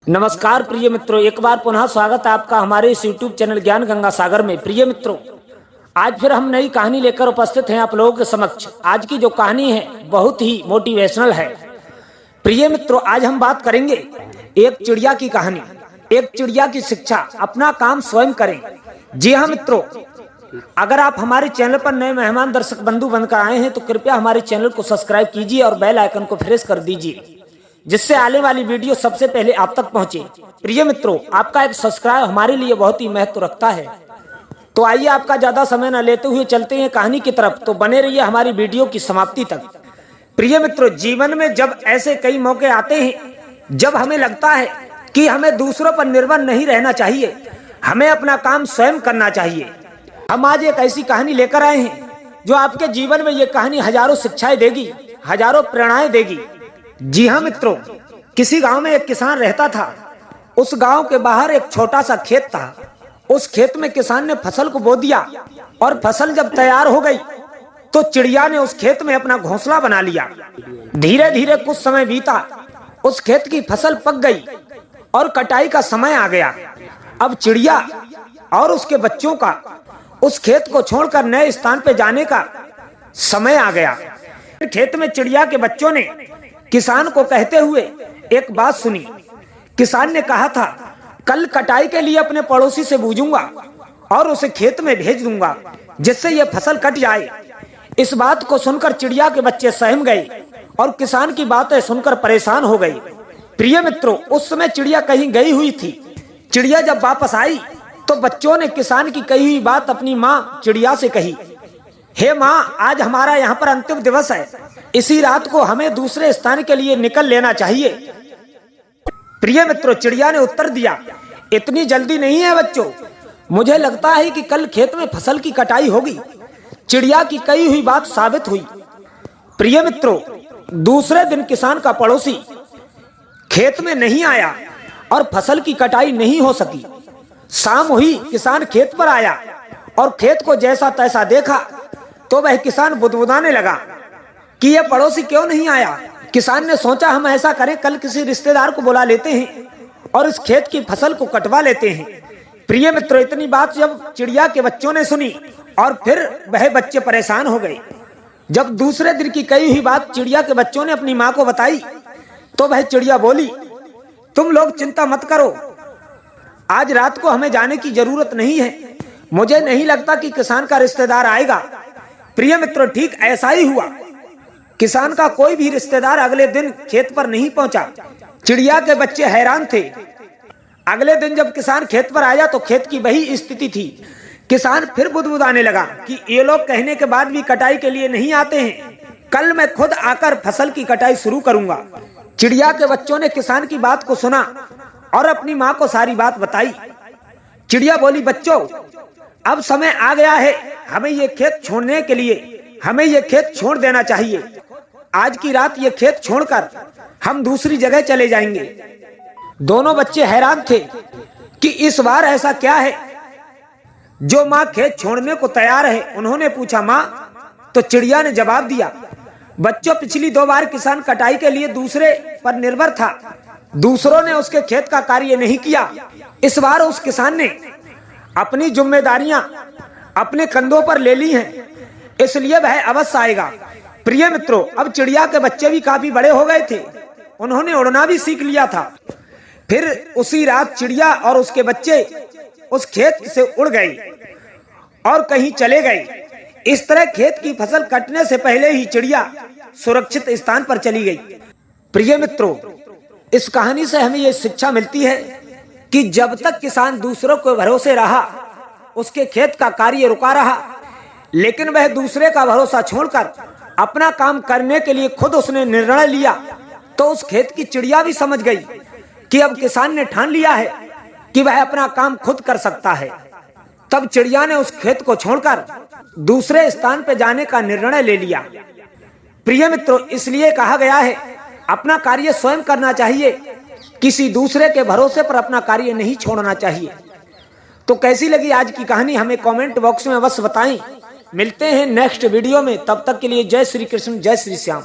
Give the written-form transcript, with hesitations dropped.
नमस्कार प्रिय मित्रों, एक बार पुनः स्वागत है आपका हमारे इस YouTube चैनल ज्ञान गंगा सागर में। प्रिय मित्रों, आज फिर हम नई कहानी लेकर उपस्थित हैं आप लोगों के समक्ष। आज की जो कहानी है बहुत ही मोटिवेशनल है। प्रिय मित्रों, आज हम बात करेंगे एक चिड़िया की कहानी, एक चिड़िया की शिक्षा, अपना काम स्वयं करें। जी हाँ मित्रों, अगर आप हमारे चैनल पर नए मेहमान दर्शक बंधु बनकर आए हैं तो कृपया हमारे चैनल को सब्सक्राइब कीजिए और बेल आइकन को प्रेस कर दीजिए, जिससे आने वाली वीडियो सबसे पहले आप तक पहुंचे। प्रिय मित्रों, आपका एक सब्सक्राइब हमारे लिए बहुत ही महत्व रखता है। तो आइए आपका ज्यादा समय न लेते हुए चलते हैं कहानी की तरफ। तो बने रहिए हमारी वीडियो की समाप्ति तक। प्रिय मित्रों, जीवन में जब ऐसे कई मौके आते हैं जब हमें लगता है कि हमें दूसरों पर निर्भर नहीं रहना चाहिए, हमें अपना काम स्वयं करना चाहिए। हम आज एक ऐसी कहानी लेकर आए हैं जो आपके जीवन में ये कहानी हजारों शिक्षाएं देगी, हजारों प्रेरणाएं देगी। जी हाँ मित्रों, किसी गांव में एक किसान रहता था। उस गांव के बाहर एक छोटा सा खेत था। उस खेत में किसान ने फसल को बो दिया और फसल जब तैयार हो गई तो चिड़िया ने उस खेत में अपना घोंसला बना लिया। धीरे धीरे कुछ समय बीता, उस खेत की फसल पक गई और कटाई का समय आ गया। अब चिड़िया और उसके बच्चों का उस खेत को छोड़कर नए स्थान पर जाने का समय आ गया। खेत में चिड़िया के बच्चों ने किसान को कहते हुए एक बात सुनी। किसान ने कहा था, कल कटाई के लिए अपने पड़ोसी से पूछूंगा और उसे खेत में भेज दूंगा जिससे यह फसल कट जाए। इस बात को सुनकर चिड़िया के बच्चे सहम गए और किसान की बातें सुनकर परेशान हो गए। प्रिय मित्रों, उस समय चिड़िया कहीं गई हुई थी। चिड़िया जब वापस आई तो बच्चों ने किसान की कही हुई बात अपनी माँ चिड़िया से कही। हे माँ, आज हमारा यहाँ पर अंतिम दिवस है, इसी रात को हमें दूसरे स्थान के लिए निकल लेना चाहिए। प्रिय मित्रों, चिड़िया ने उत्तर दिया, इतनी जल्दी नहीं है बच्चों, मुझे लगता है कि कल खेत में फसल की कटाई होगी। चिड़िया की कही हुई बात साबित हुई। प्रिय मित्रों, दूसरे दिन किसान का पड़ोसी खेत में नहीं आया और फसल की कटाई नहीं हो सकी। शाम हुई, किसान खेत पर आया और खेत को जैसा तैसा देखा तो वह किसान बुदबुदाने लगा कि यह पड़ोसी क्यों नहीं आया। किसान ने सोचा, हम ऐसा करें, कल किसी रिश्तेदार को बुला लेते हैं और इस खेत की फसल को कटवा लेते हैं। प्रिय मित्रों, इतनी बात जब चिड़िया के बच्चों ने सुनी और फिर वह बच्चे परेशान हो गए। जब दूसरे दिन की कही हुई बात चिड़िया के बच्चों ने अपनी माँ को बताई तो वह चिड़िया बोली, तुम लोग चिंता मत करो, आज रात को हमें जाने की जरूरत नहीं है। मुझे नहीं लगता कि किसान का रिश्तेदार आएगा। प्रिय मित्रों, ठीक ऐसा ही हुआ। किसान का कोई भी रिश्तेदार अगले दिन खेत पर नहीं पहुंचा। चिड़िया के बच्चे हैरान थे। अगले दिन जब किसान खेत पर आया तो खेत की वही स्थिति थी। किसान फिर बुदबुदाने लगा कि ये लोग कहने के बाद भी कटाई के लिए नहीं आते हैं, कल मैं खुद आकर फसल की कटाई शुरू करूंगा। चिड़िया के बच्चों ने किसान की बात को सुना और अपनी माँ को सारी बात बताई। चिड़िया बोली, बच्चों, अब समय आ गया है, हमें ये खेत छोड़ने के लिए हमें ये खेत छोड़ देना चाहिए। आज की रात ये खेत छोड़कर हम दूसरी जगह चले जाएंगे। दोनों बच्चे हैरान थे कि इस बार ऐसा क्या है जो माँ खेत छोड़ने को तैयार है। उन्होंने पूछा, माँ? तो चिड़िया ने जवाब दिया, बच्चों, पिछली 2 बार किसान कटाई के लिए दूसरे पर निर्भर था, दूसरों ने उसके खेत का कार्य नहीं किया। इस बार उस किसान ने अपनी जिम्मेदारियां अपने कंधों पर ले ली हैं, इसलिए वह अवश्य आएगा। प्रिय मित्रों, अब चिड़िया के बच्चे भी काफी बड़े हो गए थे, उन्होंने उड़ना भी सीख लिया था। फिर उसी रात चिड़िया और उसके बच्चे उस खेत से उड़ गए और कहीं चले गए। इस तरह खेत की फसल कटने से पहले ही चिड़िया सुरक्षित स्थान पर चली गई। प्रिय मित्रों, इस कहानी से हमें यह शिक्षा मिलती है कि जब तक किसान दूसरों के भरोसे रहा, उसके खेत का कार्य रुका रहा, लेकिन वह दूसरे का भरोसा छोड़कर अपना काम करने के लिए खुद उसने निर्णय लिया, तो उस खेत की चिड़िया भी समझ गई कि अब किसान ने ठान लिया है कि वह अपना काम खुद कर सकता है। तब चिड़िया ने उस खेत को छोड़कर दूसरे स्थान पर जाने का निर्णय ले लिया। प्रिय मित्रों, इसलिए कहा गया है, अपना कार्य स्वयं करना चाहिए, किसी दूसरे के भरोसे पर अपना कार्य नहीं छोड़ना चाहिए। तो कैसी लगी आज की कहानी हमें कमेंट बॉक्स में अवश्य बताएं। मिलते हैं नेक्स्ट वीडियो में, तब तक के लिए जय श्री कृष्ण, जय श्री श्याम।